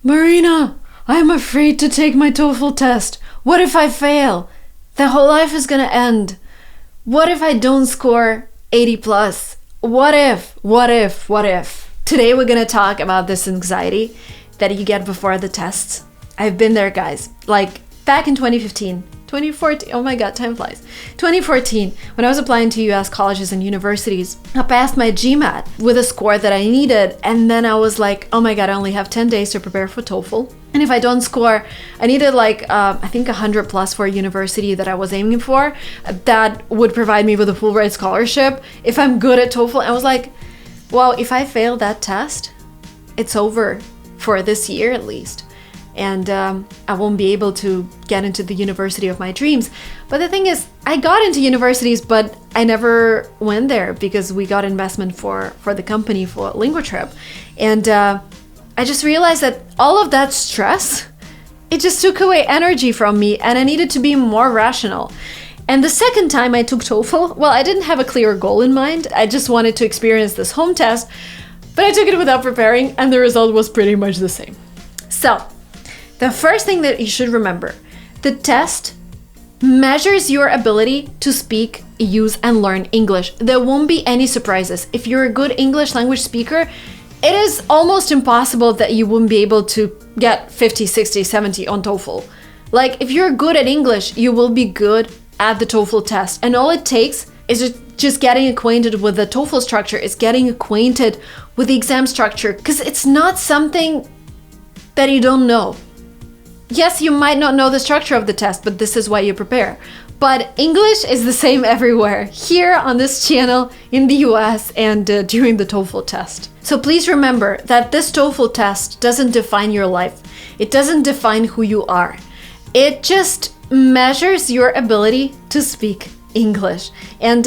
Marina, I'm afraid to take my TOEFL test. What if I fail? The whole life is gonna end. What if I don't score 80 plus? What if? Today we're gonna talk about this anxiety that you get before the tests. I've been there, guys. Like back in 2014, oh my god, time flies. 2014, when I was applying to US colleges and universities, I passed my GMAT with a score that I needed, and then I was like, oh my god, I only have 10 days to prepare for TOEFL. And if I don't score, I needed like, I think 100 plus for a university that I was aiming for, that would provide me with a full ride scholarship. If I'm good at TOEFL, I was like, well, if I fail that test, it's over for this year at least. And I won't be able to get into the university of my dreams. But the thing is, I got into universities, but I never went there because we got investment for the company for LinguaTOEFL. And I just realized that all of that stress, it just took away energy from me, and I needed to be more rational. And the second time I took TOEFL, well, I didn't have a clear goal in mind. I just wanted to experience this home test, but I took it without preparing, and the result was pretty much the same. So, the first thing that you should remember, the test measures your ability to speak, use, and learn English. There won't be any surprises. If you're a good English language speaker, it is almost impossible that you wouldn't be able to get 50, 60, 70 on TOEFL. Like, if you're good at English, you will be good at the TOEFL test. And all it takes is just getting acquainted with the TOEFL structure, is getting acquainted with the exam structure, because it's not something that you don't know. Yes, you might not know the structure of the test, but this is why you prepare. But English is the same everywhere, here on this channel, in the US, and during the TOEFL test. So please remember that this TOEFL test doesn't define your life. It doesn't define who you are. It just measures your ability to speak English. And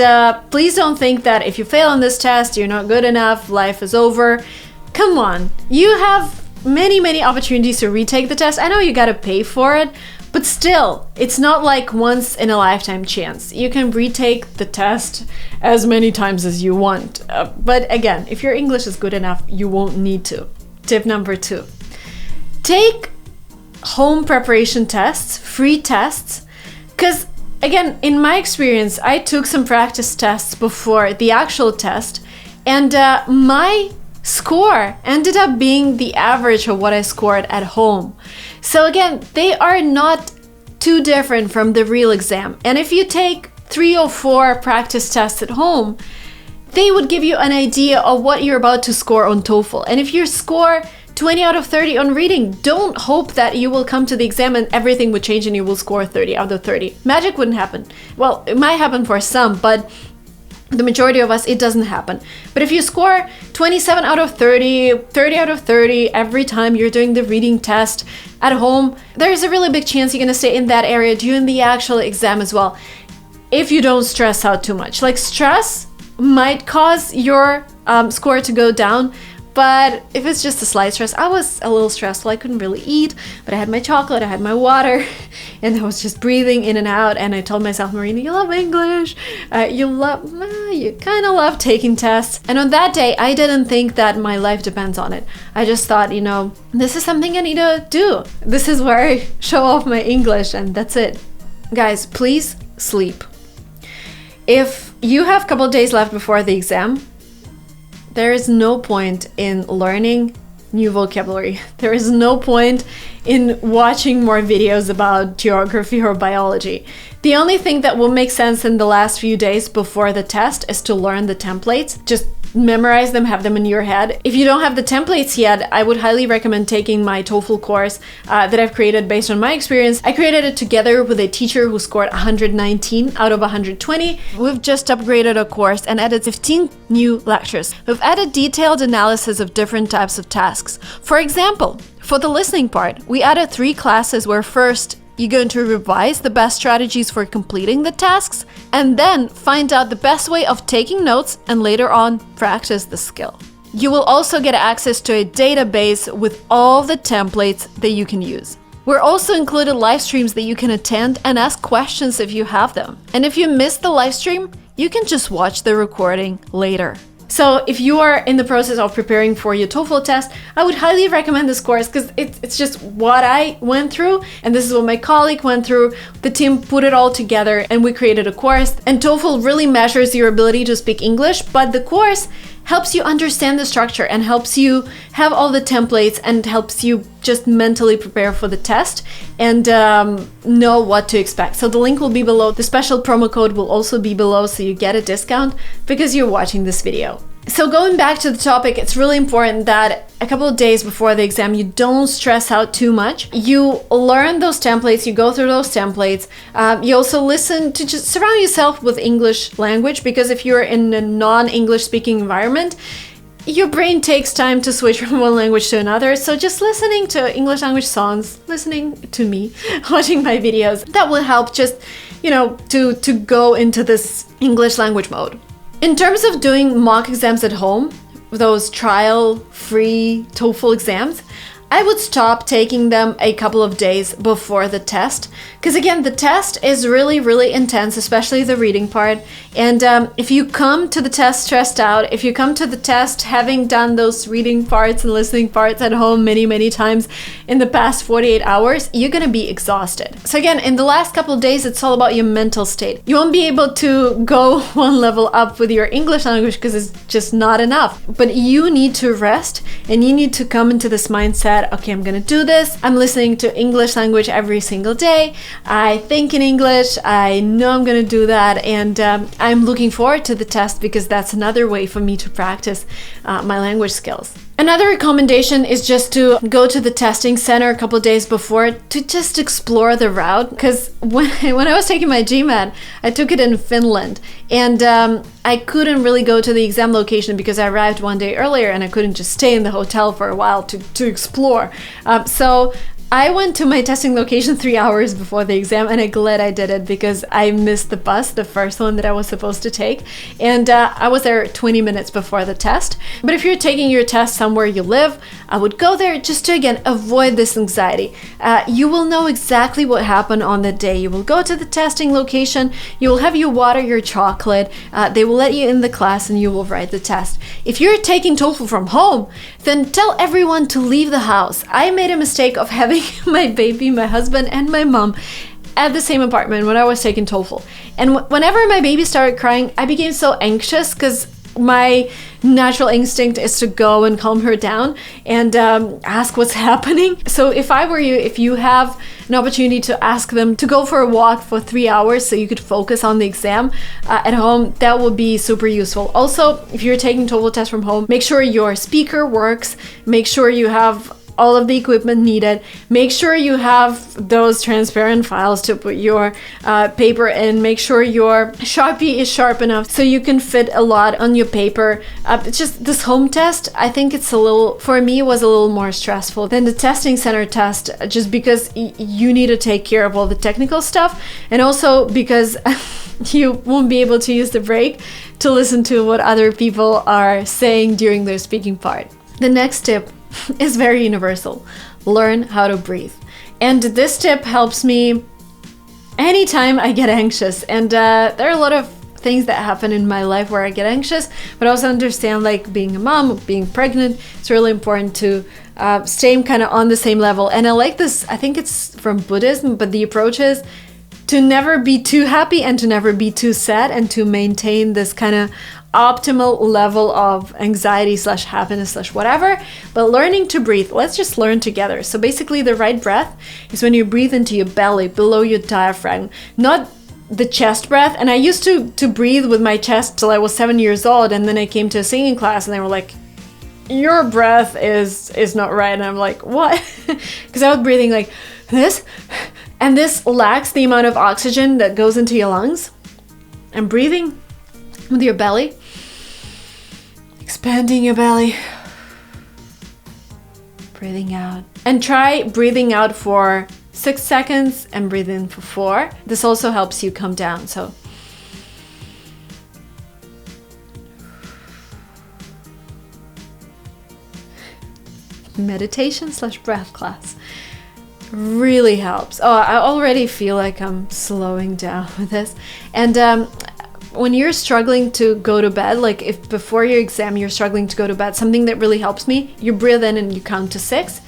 please don't think that if you fail on this test, you're not good enough, life is over. Come on, you have many opportunities to retake the test. I know you gotta pay for it, but still, it's not like once in a lifetime chance. You can retake the test as many times as you want. But again, if your English is good enough, you won't need to. Tip number 2, take home preparation tests, free tests, because again, in my experience, I took some practice tests before the actual test, and my score ended up being the average of what I scored at home. So again, they are not too different from the real exam. And if you take 3 or 4 practice tests at home, they would give you an idea of what you're about to score on TOEFL. And if you score 20 out of 30 on reading, don't hope that you will come to the exam and everything would change and you will score 30 out of 30. Magic wouldn't happen. Well, it might happen for some, but the majority of us, it doesn't happen. But if you score 27 out of 30, 30 out of 30 every time you're doing the reading test at home, there's a really big chance you're gonna stay in that area during the actual exam as well, if you don't stress out too much. Like, stress might cause your score to go down, but if it's just a slight stress, I was a little stressful. I couldn't really eat, but I had my chocolate, I had my water, and I was just breathing in and out. And I told myself, Marina, you love English. You kind of love taking tests. And on that day, I didn't think that my life depends on it. I just thought, this is something I need to do. This is where I show off my English, and that's it. Guys, please sleep. If you have a couple of days left before the exam, there is no point in learning new vocabulary. There is no point in watching more videos about geography or biology. The only thing that will make sense in the last few days before the test is to learn the templates. Just memorize them, have them in your head. If you don't have the templates yet, I would highly recommend taking my TOEFL course that I've created based on my experience. I created it together with a teacher who scored 119 out of 120. We've just upgraded a course and added 15 new lectures. We've added detailed analysis of different types of tasks. For example, for the listening part, we added 3 classes where first, you're going to revise the best strategies for completing the tasks, and then find out the best way of taking notes and later on practice the skill. You will also get access to a database with all the templates that you can use. We're also included live streams that you can attend and ask questions if you have them. And if you missed the live stream, you can just watch the recording later. So if you are in the process of preparing for your TOEFL test, I would highly recommend this course because it's just what I went through, and this is what my colleague went through. The team put it all together and we created a course. And TOEFL really measures your ability to speak English, but the course helps you understand the structure and helps you have all the templates and helps you just mentally prepare for the test and know what to expect. So the link will be below. The special promo code will also be below, so you get a discount because you're watching this video. So going back to the topic, it's really important that a couple of days before the exam, you don't stress out too much. You learn those templates, you go through those templates. You also listen to just surround yourself with English language, because if you're in a non-English speaking environment, your brain takes time to switch from one language to another. So just listening to English language songs, listening to me, watching my videos, that will help just, you know, to go into this English language mode. In terms of doing mock exams at home, those trial-free TOEFL exams, I would stop taking them a couple of days before the test. Because again, the test is really, really intense, especially the reading part. And if you come to the test stressed out, if you come to the test having done those reading parts and listening parts at home many, many times in the past 48 hours, you're gonna be exhausted. So again, in the last couple of days, it's all about your mental state. You won't be able to go one level up with your English language because it's just not enough. But you need to rest and you need to come into this mindset, okay, I'm gonna do this. I'm listening to English language every single day. I think in English. I know I'm gonna do that, and I'm looking forward to the test because that's another way for me to practice my language skills. Another recommendation is just to go to the testing center a couple of days before to just explore the route. Because when I was taking my GMAT, I took it in Finland, and I couldn't really go to the exam location because I arrived one day earlier and I couldn't just stay in the hotel for a while to explore. So I went to my testing location 3 hours before the exam, and I'm glad I did it because I missed the bus, the first one that I was supposed to take, and I was there 20 minutes before the test. But if you're taking your test somewhere you live, I would go there just to, again, avoid this anxiety. You will know exactly what happened on the day. You will go to the testing location, you will have your water, your chocolate, they will let you in the class, and you will write the test. If you're taking TOEFL from home, then tell everyone to leave the house. I made a mistake of having my baby, my husband, and my mom at the same apartment when I was taking TOEFL. And whenever my baby started crying, I became so anxious because my natural instinct is to go and calm her down and ask what's happening. So if I were you, if you have an opportunity to ask them to go for a walk for 3 hours so you could focus on the exam at home, that would be super useful. Also, if you're taking TOEFL test from home, make sure your speaker works, make sure you have all of the equipment needed. Make sure you have those transparent files to put your paper in. Make sure your Sharpie is sharp enough so you can fit a lot on your paper. It's just this home test, I think it's a little, for me, it was a little more stressful than the testing center test, just because you need to take care of all the technical stuff, and also because you won't be able to use the break to listen to what other people are saying during their speaking part. The next tip is very universal. Learn how to breathe. And this tip helps me anytime I get anxious. And there are a lot of things that happen in my life where I get anxious, but I also understand, like being a mom, being pregnant, it's really important to stay kind of on the same level. And I like this, I think it's from Buddhism, but the approach is to never be too happy and to never be too sad, and to maintain this kind of optimal level of anxiety / happiness / whatever, but learning to breathe. Let's just learn together. So basically the right breath is when you breathe into your belly, below your diaphragm, not the chest breath. And I used to breathe with my chest till I was 7 years old, and then I came to a singing class and they were like, your breath is not right. And I'm like, what? Because I was breathing like this, and this lacks the amount of oxygen that goes into your lungs. And breathing with your belly, expanding your belly, breathing out. And try breathing out for 6 seconds and breathe in for 4. This also helps you come down. So meditation / breath class really helps. Oh, I already feel like I'm slowing down with this. And When you're struggling to go to bed, like if before your exam you're struggling to go to bed, something that really helps me, you breathe in and you count to 6,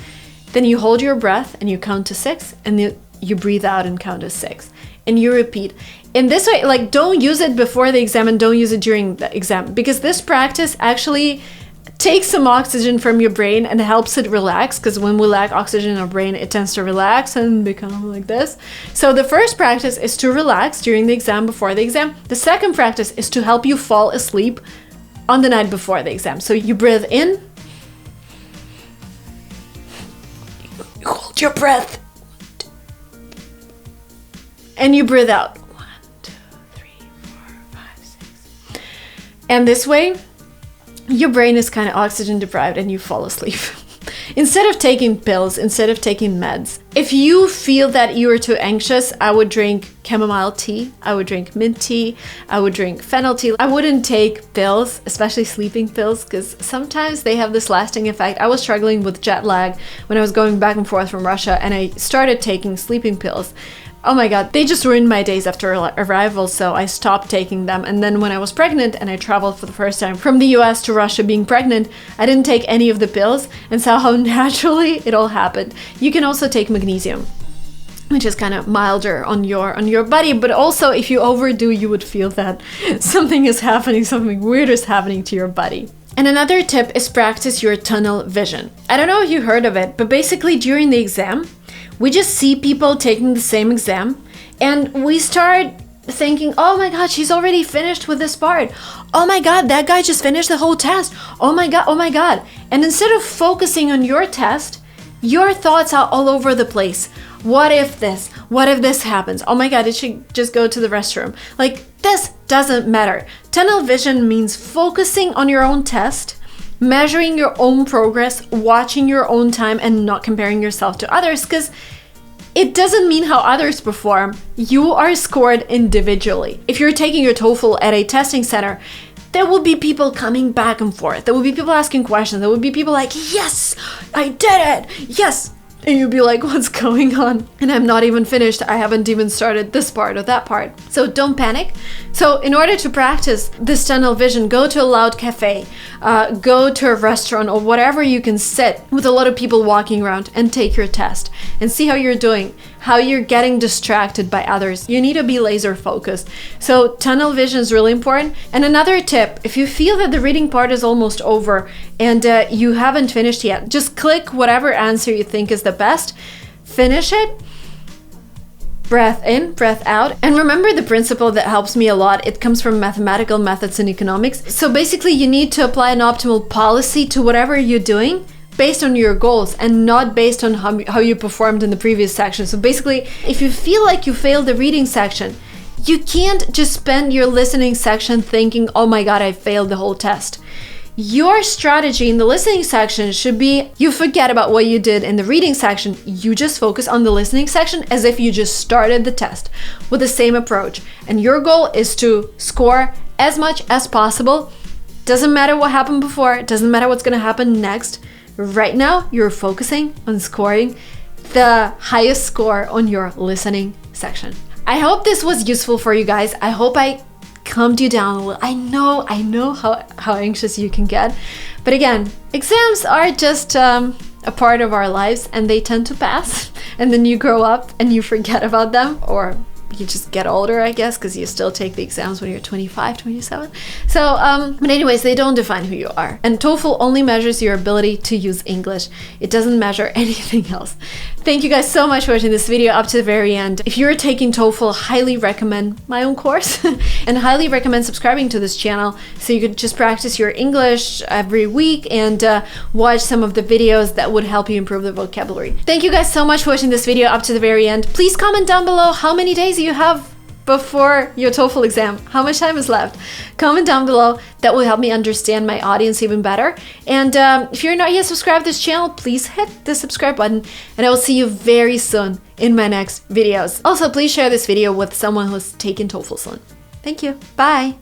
then you hold your breath and you count to 6, and then you breathe out and count to 6, and you repeat. In this way, like, don't use it before the exam and don't use it during the exam, because this practice actually takes some oxygen from your brain and helps it relax, because when we lack oxygen in our brain, it tends to relax and become like this. So the first practice is to relax during the exam, before the exam. The second practice is to help you fall asleep on the night before the exam. So you breathe in, you hold your breath, and you breathe out. 1, 2, 3, 4, 5, 6. And this way, your brain is kind of oxygen deprived and you fall asleep. Instead of taking pills, instead of taking meds. If you feel that you are too anxious, I would drink chamomile tea, I would drink mint tea, I would drink fennel tea. I wouldn't take pills, especially sleeping pills, because sometimes they have this lasting effect. I was struggling with jet lag when I was going back and forth from Russia, and I started taking sleeping pills. Oh my god, they just ruined my days after arrival, so I stopped taking them. And then when I was pregnant and I traveled for the first time from the US to Russia being pregnant, I didn't take any of the pills, and somehow naturally it all happened. You can also take magnesium, which is kind of milder on your body, but also if you overdo, you would feel that something is happening, something weird is happening to your body. And another tip is practice your tunnel vision. I don't know if you heard of it, but basically during the exam, we just see people taking the same exam and we start thinking, oh my god, she's already finished with this part. Oh my god, that guy just finished the whole test. Oh my god, oh my god. And instead of focusing on your test, your thoughts are all over the place. What if this? What if this happens? Oh my god, did she just go to the restroom? Like, this doesn't matter. Tunnel vision means focusing on your own test, measuring your own progress, watching your own time, and not comparing yourself to others, because it doesn't mean how others perform. You are scored individually. If you're taking your TOEFL at a testing center, there will be people coming back and forth. There will be people asking questions. There will be people like, yes, I did it, yes. And you'll be like, what's going on? And I'm not even finished. I haven't even started this part or that part. So don't panic. So in order to practice this tunnel vision, go to a loud cafe, go to a restaurant or whatever you can sit with a lot of people walking around and take your test and see how you're doing, how you're getting distracted by others. You need to be laser focused. So tunnel vision is really important. And another tip, if you feel that the reading part is almost over and you haven't finished yet, just click whatever answer you think is the best, finish it, breath in, breath out. And remember the principle that helps me a lot. It comes from mathematical methods and economics. So basically you need to apply an optimal policy to whatever you're doing based on your goals and not based on how you performed in the previous section. So basically, if you feel like you failed the reading section, you can't just spend your listening section thinking, oh my god, I failed the whole test. Your strategy in the listening section should be, you forget about what you did in the reading section, you just focus on the listening section as if you just started the test with the same approach. And your goal is to score as much as possible. Doesn't matter what happened before, it doesn't matter what's gonna happen next. Right now, you're focusing on scoring the highest score on your listening section. I hope this was useful for you guys. I hope I calmed you down a little. I know how anxious you can get. But again, exams are just a part of our lives and they tend to pass. And then you grow up and you forget about them, or you just get older, I guess, because you still take the exams when you're 25, 27. So, but anyways, they don't define who you are. And TOEFL only measures your ability to use English. It doesn't measure anything else. Thank you guys so much for watching this video up to the very end. If you're taking TOEFL, highly recommend my own course and highly recommend subscribing to this channel so you could just practice your English every week and watch some of the videos that would help you improve the vocabulary. Thank you guys so much for watching this video up to the very end. Please comment down below how many days you have before your TOEFL exam. How much time is left? Comment down below. That will help me understand my audience even better. And if you're not yet subscribed to this channel, please hit the subscribe button and I will see you very soon in my next videos. Also, please share this video with someone who's taking TOEFL soon. Thank you. Bye.